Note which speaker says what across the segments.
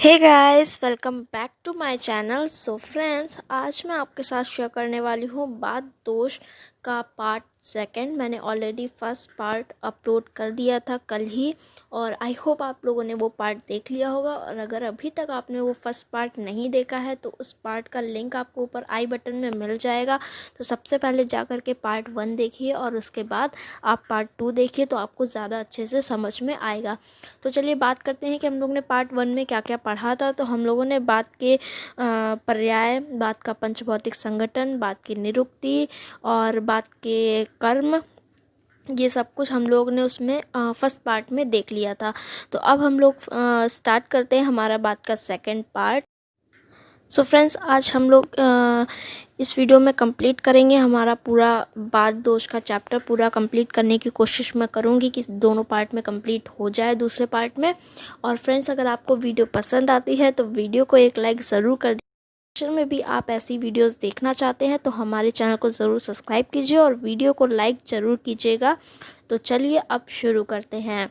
Speaker 1: Hey guys, welcome back to my channel. So friends, आज मैं आपके साथ शेयर करने वाली हूँ बात दोष का पार्ट सेकंड। मैंने ऑलरेडी फर्स्ट पार्ट अपलोड कर दिया था कल ही, और आई होप आप लोगों ने वो पार्ट देख लिया होगा। और अगर अभी तक आपने वो फर्स्ट पार्ट नहीं देखा है तो उस पार्ट का लिंक आपको ऊपर आई बटन में मिल जाएगा। तो सबसे पहले जा कर के पार्ट 1 देखिए और उसके बाद आप पार्ट 2 देखिए, तो आपको ज़्यादा अच्छे से समझ में आएगा। तो चलिए बात करते हैं कि हम लोग ने पार्ट 1 में क्या क्या पढ़ा था। तो हम लोगों ने बात के पर्याय, बात का पंचभौतिक संगठन, बात की निरुक्ति और बात के कर्म, ये सब कुछ हम लोग ने उसमें फर्स्ट पार्ट में देख लिया था। तो अब हम लोग स्टार्ट करते हैं हमारा बात का सेकंड पार्ट। सो फ्रेंड्स, आज हम लोग इस वीडियो में कंप्लीट करेंगे हमारा पूरा बात दोष का चैप्टर। पूरा कंप्लीट करने की कोशिश मैं करूँगी कि दोनों पार्ट में कंप्लीट हो जाए दूसरे पार्ट में। और फ्रेंड्स, अगर आपको वीडियो पसंद आती है तो वीडियो को एक लाइक ज़रूर कर दीजिए। में भी आप ऐसी वीडियोस देखना चाहते हैं तो हमारे चैनल को ज़रूर सब्सक्राइब कीजिए और वीडियो को लाइक ज़रूर कीजिएगा। तो चलिए अब शुरू करते हैं।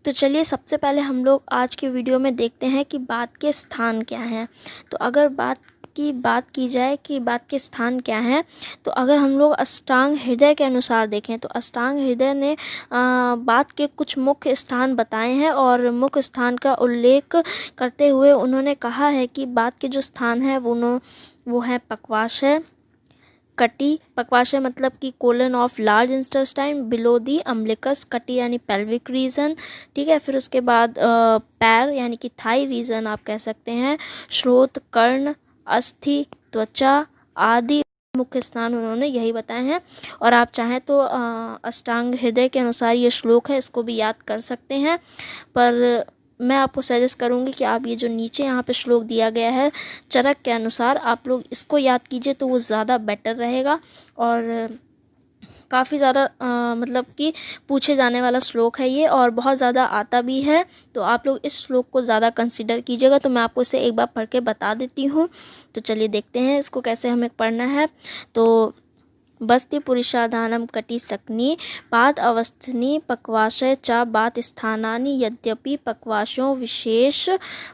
Speaker 1: तो चलिए सबसे पहले हम लोग आज के वीडियो में देखते हैं कि बात के स्थान क्या हैं। तो अगर बात की जाए कि बात के स्थान क्या हैं, तो अगर हम लोग अष्टांग हृदय के अनुसार देखें तो अष्टांग हृदय ने बात के कुछ मुख्य स्थान बताए हैं। और मुख्य स्थान का उल्लेख करते हुए उन्होंने कहा है कि बात के जो स्थान हैं वो है पक्वाशय, कटी, पक्वाशय मतलब कि colon of large intestine below the umbilicus, कटी यानी पेल्विक रीजन, ठीक है। फिर उसके बाद पैर यानी कि थाई रीजन आप कह सकते हैं, श्रोत, कर्ण, अस्थि, त्वचा आदि मुख्य स्थान उन्होंने यही बताए हैं। और आप चाहें तो अष्टांग हृदय के अनुसार ये श्लोक है, इसको भी याद कर सकते हैं। पर मैं आपको सजेस्ट करूंगी कि आप ये जो नीचे यहाँ पे श्लोक दिया गया है चरक के अनुसार, आप लोग इसको याद कीजिए तो वो ज़्यादा बेटर रहेगा। और काफ़ी ज़्यादा मतलब कि पूछे जाने वाला श्लोक है ये, और बहुत ज़्यादा आता भी है। तो आप लोग इस श्लोक को ज़्यादा कंसिडर कीजिएगा। तो मैं आपको इसे एक बार पढ़ के बता देती हूँ। तो चलिए देखते हैं इसको कैसे हमें पढ़ना है। तो बस्ति पुरुषाधानम कटी सकनी पाद अवस्थनी पक्वाशय च बात स्थानानि यद्यपि पक्वाशों विशेष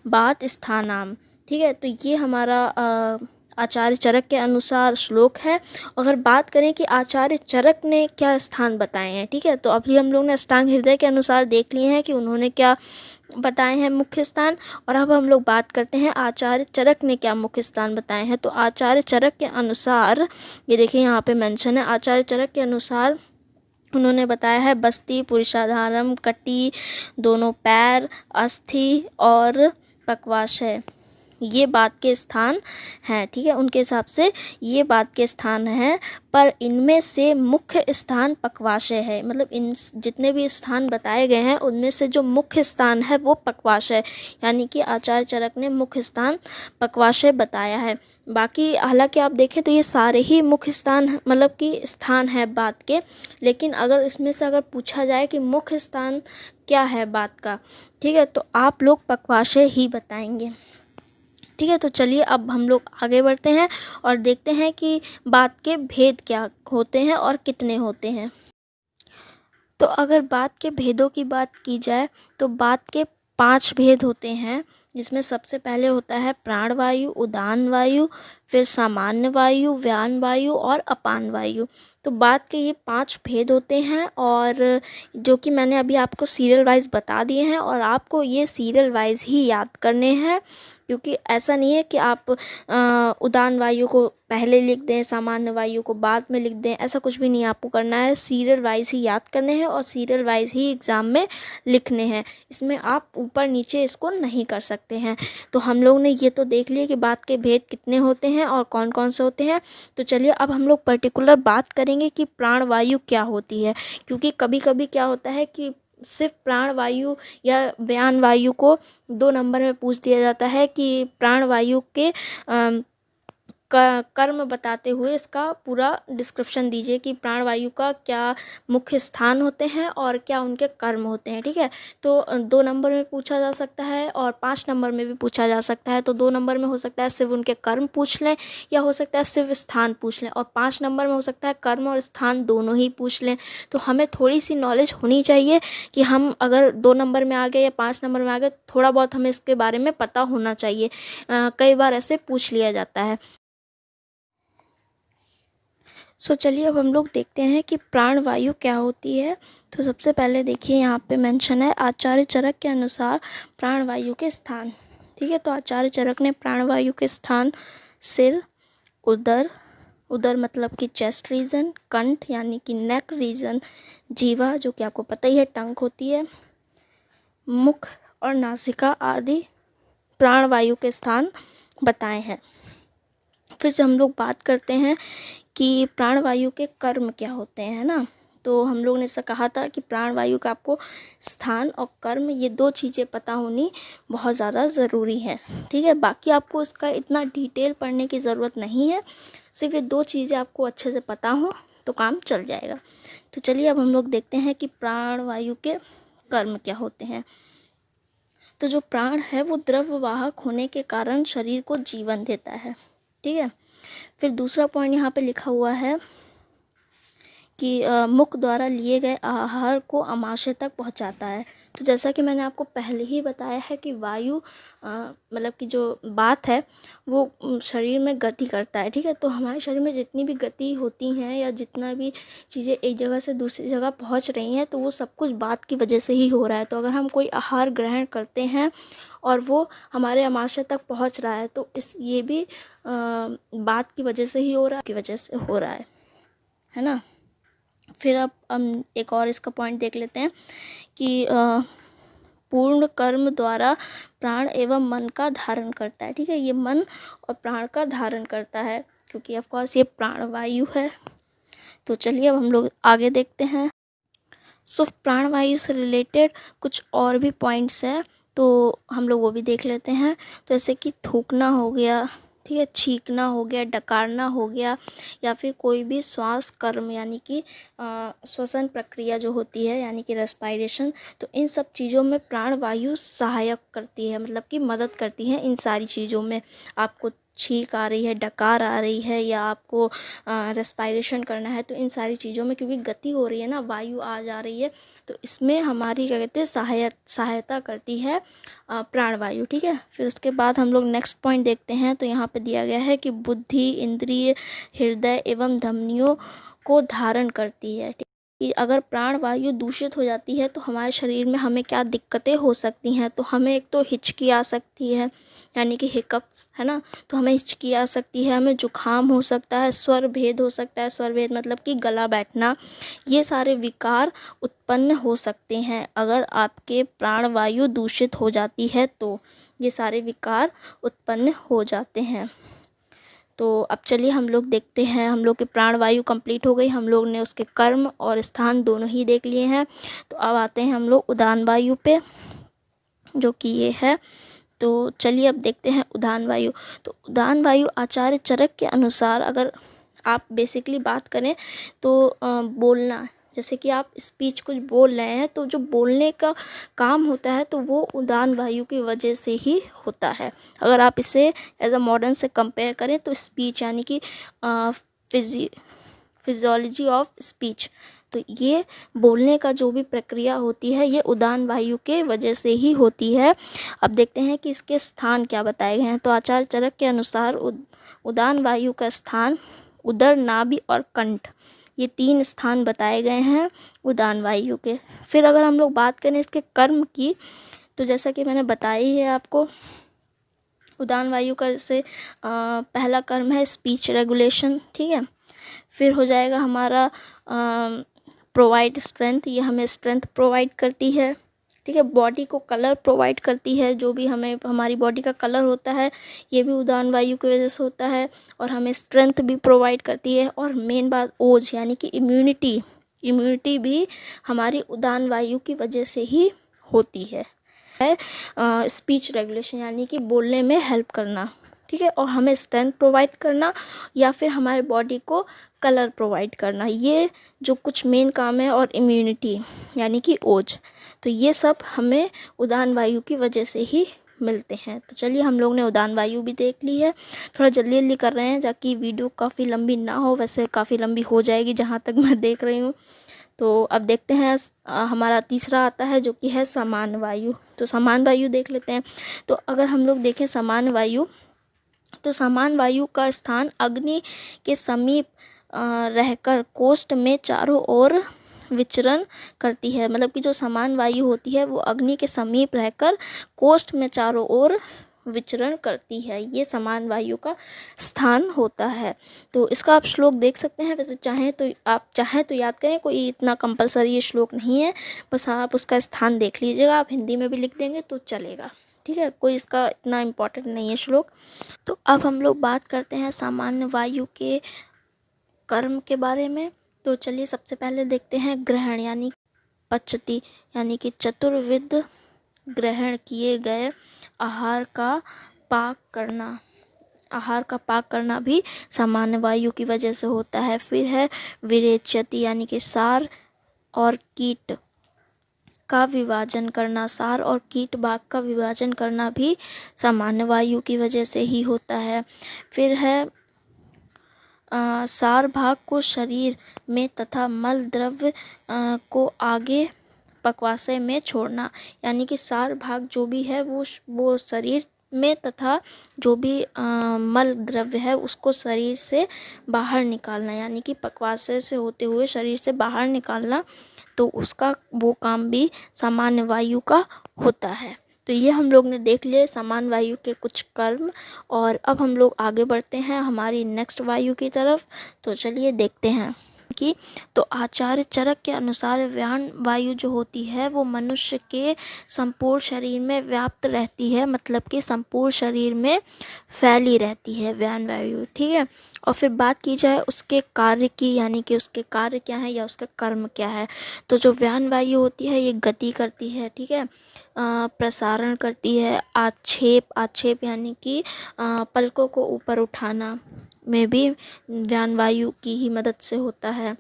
Speaker 1: बात स्थानाम, ठीक है। तो ये हमारा आचार्य चरक के अनुसार श्लोक है। अगर बात करें कि आचार्य चरक ने क्या स्थान बताए हैं, ठीक है, तो अभी हम लोग ने अष्टांग हृदय के अनुसार देख लिए हैं कि उन्होंने क्या बताए हैं मुख्य स्थान। और अब हम लोग बात करते हैं आचार्य चरक ने क्या मुख्य स्थान बताए हैं। तो आचार्य चरक के अनुसार, ये देखिए यहाँ पे मेंशन है, आचार्य चरक के अनुसार उन्होंने बताया है बस्ति पुरुषाधारम, कटी, दोनों पैर, अस्थि और पक्वाशय, ये बात के स्थान हैं, ठीक है। उनके हिसाब से ये बात के स्थान हैं, पर इनमें से मुख्य स्थान पक्वाशय है। मतलब इन जितने भी स्थान बताए गए हैं उनमें से जो मुख्य स्थान है वो पक्वाशय, यानी कि आचार्य चरक ने मुख्य स्थान पक्वाशय बताया है। बाकी हालांकि आप देखें तो ये सारे ही मुख्य स्थान मतलब कि स्थान है बात के, लेकिन अगर इसमें से अगर पूछा जाए कि मुख्य स्थान क्या है बात का, ठीक है, तो आप लोग पक्वाशय ही बताएंगे, ठीक है। तो चलिए अब हम लोग आगे बढ़ते हैं और देखते हैं कि बात के भेद क्या होते हैं और कितने होते हैं। तो अगर बात के भेदों की बात की जाए तो बात के 5 भेद होते हैं, जिसमें सबसे पहले होता है प्राण वायु, उदान वायु, फिर सामान्य वायु, व्यान वायु और अपान वायु। तो बात के ये 5 भेद होते हैं, और जो कि मैंने अभी आपको सीरियल वाइज बता दिए हैं, और आपको ये सीरियल वाइज ही याद करने हैं। क्योंकि ऐसा नहीं है कि आप उदान वायु को पहले लिख दें, सामान्य वायु को बाद में लिख दें, ऐसा कुछ भी नहीं आपको करना है। सीरियल वाइज ही याद करने हैं और सीरियल वाइज ही एग्ज़ाम में लिखने हैं। इसमें आप ऊपर नीचे इसको नहीं कर सकते हैं। तो हम लोग ने ये तो देख लिया कि बात के भेद कितने होते हैं और कौन कौन से होते हैं। तो चलिए अब हम लोग पर्टिकुलर बात करेंगे कि प्राण वायु क्या होती है। क्योंकि कभी कभी क्या होता है कि सिर्फ प्राण वायु या व्यान वायु को 2 नंबर में पूछ दिया जाता है कि प्राण वायु के कर्म बताते हुए इसका पूरा डिस्क्रिप्शन दीजिए कि प्राणवायु का क्या मुख्य स्थान होते हैं और क्या उनके कर्म होते हैं। ठीक है, तो 2 नंबर में पूछा जा सकता है और 5 नंबर में भी पूछा जा सकता है। तो 2 नंबर में हो सकता है सिर्फ उनके कर्म पूछ लें, या हो सकता है सिर्फ स्थान पूछ लें, और 5 नंबर में हो सकता है कर्म और स्थान दोनों ही पूछ लें। तो हमें थोड़ी सी नॉलेज होनी चाहिए कि हम अगर 2 नंबर में आ गए या 5 नंबर में आ गए, थोड़ा बहुत हमें इसके बारे में पता होना चाहिए। कई बार ऐसे पूछ लिया जाता है। चलिए अब हम लोग देखते हैं कि प्राणवायु क्या होती है। तो सबसे पहले देखिए यहाँ पे मेंशन है आचार्य चरक के अनुसार प्राणवायु के स्थान। ठीक है, तो आचार्य चरक ने प्राणवायु के स्थान सिर, उदर, उदर मतलब कि चेस्ट रीजन, कंठ यानी कि नेक रीजन, जीवा जो कि आपको पता ही है टंग होती है, मुख और नासिका आदि प्राणवायु के स्थान बताए हैं। फिर से हम लोग बात करते हैं कि प्राणवायु के कर्म क्या होते हैं ना। तो हम लोग ने ऐसा कहा था कि प्राणवायु का आपको स्थान और कर्म ये 2 चीज़ें पता होनी बहुत ज़्यादा ज़रूरी है। ठीक है, बाकी आपको इसका इतना डिटेल पढ़ने की ज़रूरत नहीं है, सिर्फ ये 2 चीज़ें आपको अच्छे से पता हो तो काम चल जाएगा। तो चलिए अब हम लोग देखते हैं कि प्राणवायु के कर्म क्या होते हैं। तो जो प्राण है वो द्रववाहक होने के कारण शरीर को जीवन देता है। ठीक है, फिर दूसरा पॉइंट यहाँ पे लिखा हुआ है कि मुख द्वारा लिए गए आहार को आमाशय तक पहुँचाता है। तो जैसा कि मैंने आपको पहले ही बताया है कि वायु मतलब कि जो बात है वो शरीर में गति करता है। ठीक है, तो हमारे शरीर में जितनी भी गति होती हैं या जितना भी चीज़ें एक जगह से दूसरी जगह पहुंच रही हैं, तो वो सब कुछ बात की वजह से ही हो रहा है। तो अगर हम कोई आहार ग्रहण करते हैं और वो हमारे आमाशय तक पहुंच रहा है, तो ये भी बात की वजह से ही हो रहा है ना। फिर अब हम एक और इसका पॉइंट देख लेते हैं कि पूर्ण कर्म द्वारा प्राण एवं मन का धारण करता है। ठीक है, ये मन और प्राण का धारण करता है क्योंकि ऑफ कोर्स ये प्राणवायु है। तो चलिए अब हम लोग आगे देखते हैं। प्राणवायु से रिलेटेड कुछ और भी पॉइंट्स हैं, तो हम लोग वो भी देख लेते हैं। तो जैसे कि थूकना हो गया, ठीक है, छींकना हो गया, डकारना हो गया, या फिर कोई भी श्वास कर्म यानी कि श्वसन प्रक्रिया जो होती है यानी कि रेस्पायरेशन, तो इन सब चीज़ों में प्राणवायु सहायक करती है, मतलब कि मदद करती है इन सारी चीज़ों में। आपको छींक आ रही है, डकार आ रही है, या आपको रेस्पायरेशन करना है, तो इन सारी चीज़ों में क्योंकि गति हो रही है ना, वायु आ जा रही है, तो इसमें हमारी क्या कहते हैं सहायता करती है प्राणवायु। ठीक है, फिर उसके बाद हम लोग नेक्स्ट पॉइंट देखते हैं। तो यहाँ पे दिया गया है कि बुद्धि, इंद्रिय, हृदय एवं धमनियों को धारण करती है। कि अगर प्राणवायु दूषित हो जाती है तो हमारे शरीर में हमें क्या दिक्कतें हो सकती हैं। तो हमें एक तो हिचकी आ सकती है यानी कि हिकअप्स, है ना, तो हमें हिचकी आ सकती है, हमें जुकाम हो सकता है, स्वर भेद हो सकता है, स्वर भेद मतलब कि गला बैठना, ये सारे विकार उत्पन्न हो सकते हैं अगर आपके प्राणवायु दूषित हो जाती है। तो ये सारे विकार उत्पन्न हो जाते हैं। तो अब चलिए हम लोग देखते हैं, हम लोग की प्राणवायु कंप्लीट हो गई, हम लोग ने उसके कर्म और स्थान दोनों ही देख लिए हैं। तो अब आते हैं हम लोग उदान वायु पे, जो कि ये है। तो चलिए अब देखते हैं उदान वायु। तो उदान वायु आचार्य चरक के अनुसार, अगर आप बेसिकली बात करें तो बोलना, जैसे कि आप स्पीच कुछ बोल रहे हैं, तो जो बोलने का काम होता है तो वो उदान वायु की वजह से ही होता है। अगर आप इसे एज अ मॉडर्न से कंपेयर करें तो स्पीच यानी कि फिजियोलॉजी ऑफ स्पीच, तो ये बोलने का जो भी प्रक्रिया होती है ये उदान वायु के वजह से ही होती है। अब देखते हैं कि इसके स्थान क्या बताए गए हैं। तो आचार्य चरक के अनुसार उदान वायु का स्थान उदर, नाभि और कंठ, ये 3 स्थान बताए गए हैं उदान वायु के। फिर अगर हम लोग बात करें इसके कर्म की, तो जैसा कि मैंने बताया ही है आपको, उदान वायु का जैसे पहला कर्म है स्पीच रेगुलेशन। ठीक है, फिर हो जाएगा हमारा प्रोवाइड स्ट्रेंथ, ये हमें स्ट्रेंथ प्रोवाइड करती है। ठीक है, बॉडी को कलर प्रोवाइड करती है, जो भी हमें हमारी बॉडी का कलर होता है ये भी उदान वायु की वजह से होता है, और हमें स्ट्रेंथ भी प्रोवाइड करती है। और मेन बात ओज यानी कि इम्यूनिटी भी हमारी उदान वायु की वजह से ही होती है। स्पीच रेगुलेशन यानी कि बोलने में हेल्प करना, ठीक है, और हमें स्ट्रेंथ प्रोवाइड करना या फिर हमारे बॉडी को कलर प्रोवाइड करना, ये जो कुछ मेन काम है। और इम्यूनिटी यानी कि ओज, तो ये सब हमें उदान वायु की वजह से ही मिलते हैं। तो चलिए, हम लोग ने उदान वायु भी देख ली है। थोड़ा जल्दी जल्दी कर रहे हैं ताकि वीडियो काफ़ी लंबी ना हो, वैसे काफ़ी लंबी हो जाएगी जहाँ तक मैं देख रही हूँ। तो अब देखते हैं हमारा तीसरा आता है जो कि है समान वायु। तो समान वायु देख लेते हैं। तो अगर हम लोग देखें समान वायु, तो समान वायु का स्थान अग्नि के समीप रहकर कोष्ठ में चारों ओर विचरण करती है। मतलब कि जो समान वायु होती है वो अग्नि के समीप रहकर कोष्ठ में चारों ओर विचरण करती है, ये समान वायु का स्थान होता है। तो इसका आप श्लोक देख सकते हैं। वैसे चाहें तो याद करें, कोई इतना कंपलसरी ये श्लोक नहीं है, बस आप उसका स्थान देख लीजिएगा। आप हिंदी में भी लिख देंगे तो चलेगा, ठीक है, कोई इसका इतना इम्पोर्टेंट नहीं है श्लोक। तो अब हम लोग बात करते हैं सामान्य वायु के कर्म के बारे में। तो चलिए, सबसे पहले देखते हैं ग्रहण यानी पचती, यानी कि चतुर्विध ग्रहण किए गए आहार का पाक करना। आहार का पाक करना भी सामान्य वायु की वजह से होता है। फिर है विरेचयति यानी कि सार और कीट का विभाजन करना। सार और कीट भाग का विभाजन करना भी सामान्य वायु की वजह से ही होता है। फिर है सार भाग को शरीर में तथा मल द्रव्य को आगे पक्वाशय में छोड़ना, यानी कि सार भाग जो भी है वो शरीर में तथा जो भी मल द्रव्य है उसको शरीर से बाहर निकालना, यानी कि पक्वाशय से होते हुए शरीर से बाहर निकालना। तो उसका वो काम भी सामान्य वायु का होता है। तो ये हम लोग ने देख लिए समान वायु के कुछ कर्म। और अब हम लोग आगे बढ़ते हैं हमारी नेक्स्ट वायु की तरफ। तो चलिए देखते हैं कि तो आचार्य चरक के अनुसार व्यान वायु जो होती है वो मनुष्य के संपूर्ण शरीर में व्याप्त रहती है, मतलब कि संपूर्ण शरीर में फैली रहती है व्यान वायु, ठीक है। और फिर बात की जाए उसके कार्य की, यानी कि उसके कार्य क्या है या उसका कर्म क्या है। तो जो व्यान वायु होती है ये गति करती है, ठीक है, प्रसारण करती है, आक्षेप यानी कि पलकों को ऊपर उठाना में भी व्यान वायु की ही मदद से होता है।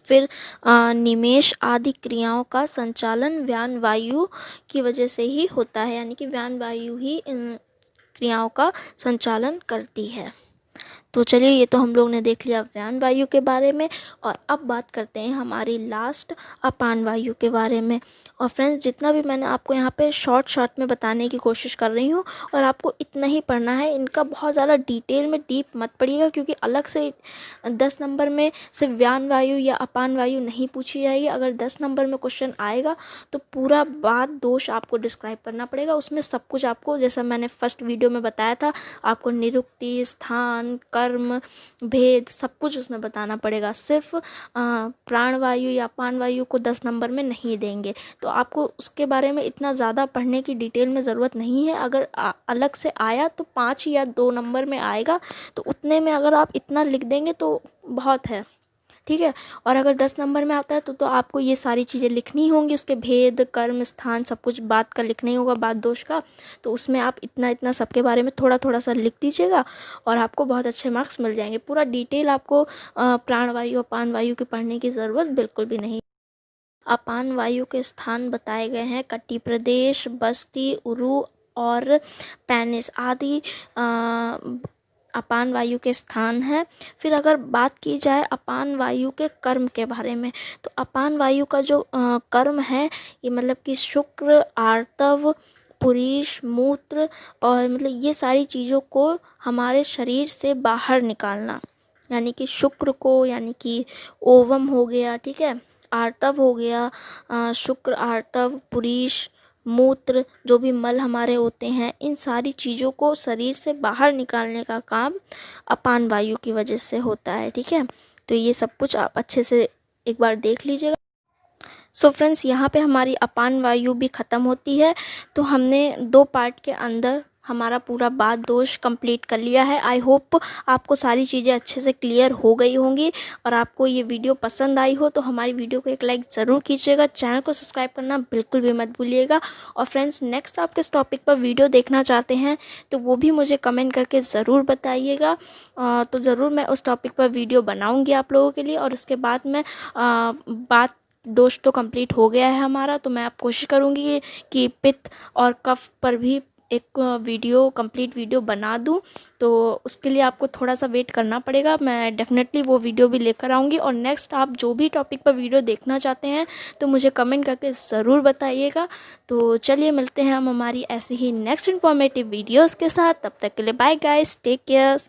Speaker 1: फिर निमेष आदि क्रियाओं का संचालन व्यान वायु की वजह से ही होता है, यानी कि व्यान वायु ही इन क्रियाओं का संचालन करती है। तो चलिए, ये तो हम लोग ने देख लिया व्यान वायु के बारे में। और अब बात करते हैं हमारी लास्ट अपान वायु के बारे में। और फ्रेंड्स, जितना भी मैंने आपको यहाँ पे शॉर्ट में बताने की कोशिश कर रही हूँ, और आपको इतना ही पढ़ना है, इनका बहुत ज़्यादा डिटेल में डीप मत पढ़िएगा, क्योंकि अलग से 10 नंबर में सिर्फ व्यान वायु या अपान वायु नहीं पूछी जाएगी। अगर 10 नंबर में क्वेश्चन आएगा तो पूरा बात दोष आपको डिस्क्राइब करना पड़ेगा। उसमें सब कुछ आपको, जैसा मैंने फर्स्ट वीडियो में बताया था, आपको निरुक्ति, स्थान, कर्म, भेद, सब कुछ उसमें बताना पड़ेगा। सिर्फ प्राण वायु या अपान वायु को 10 नंबर में नहीं देंगे। तो आपको उसके बारे में इतना ज़्यादा पढ़ने की डिटेल में ज़रूरत नहीं है। अगर अलग से आया तो 5 या 2 नंबर में आएगा, तो उतने में अगर आप इतना लिख देंगे तो बहुत है, ठीक है। और अगर 10 नंबर में आता है तो आपको ये सारी चीज़ें लिखनी होंगी, उसके भेद, कर्म, स्थान, सब कुछ बात का लिखना ही होगा, बात दोष का। तो उसमें आप इतना सबके बारे में थोड़ा सा लिख दीजिएगा और आपको बहुत अच्छे मार्क्स मिल जाएंगे। पूरा डिटेल आपको प्राण वायु, अपान वायु की पढ़ने की ज़रूरत बिल्कुल भी नहीं। अपान वायु के स्थान बताए गए हैं कटी प्रदेश, बस्ती, उरु और पेनिस आदि अपान वायु के स्थान है। फिर अगर बात की जाए अपान वायु के कर्म के बारे में, तो अपान वायु का जो कर्म है ये मतलब कि शुक्र, आर्तव, पुरीश, मूत्र और मतलब ये सारी चीज़ों को हमारे शरीर से बाहर निकालना, यानी कि शुक्र को, यानी कि ओवम हो गया, ठीक है, आर्तव हो गया, शुक्र, आर्तव, पुरीश, मूत्र, जो भी मल हमारे होते हैं, इन सारी चीज़ों को शरीर से बाहर निकालने का काम अपान वायु की वजह से होता है, ठीक है। तो ये सब कुछ आप अच्छे से एक बार देख लीजिएगा। सो फ्रेंड्स, यहाँ पे हमारी अपान वायु भी ख़त्म होती है। तो हमने 2 पार्ट के अंदर हमारा पूरा बात दोष कंप्लीट कर लिया है। आई होप आपको सारी चीज़ें अच्छे से क्लियर हो गई होंगी और आपको ये वीडियो पसंद आई हो तो हमारी वीडियो को एक लाइक ज़रूर कीजिएगा। चैनल को सब्सक्राइब करना बिल्कुल भी मत भूलिएगा। और फ्रेंड्स, नेक्स्ट आप किस टॉपिक पर वीडियो देखना चाहते हैं तो वो भी मुझे कमेंट करके ज़रूर बताइएगा। तो ज़रूर मैं उस टॉपिक पर वीडियो बनाऊँगी आप लोगों के लिए। और उसके बाद मैं बात दोष तो कंप्लीट हो गया है हमारा, तो मैं आप कोशिश करूँगी कि पित्त और कफ पर भी एक कंप्लीट वीडियो बना दूं। तो उसके लिए आपको थोड़ा सा वेट करना पड़ेगा। मैं डेफिनेटली वो वीडियो भी लेकर आऊँगी। और नेक्स्ट आप जो भी टॉपिक पर वीडियो देखना चाहते हैं तो मुझे कमेंट करके ज़रूर बताइएगा। तो चलिए मिलते हैं हम हमारी ऐसे ही नेक्स्ट इन्फॉर्मेटिव वीडियोज़ के साथ। तब तक के लिए बाय गाइस, टेक केयर।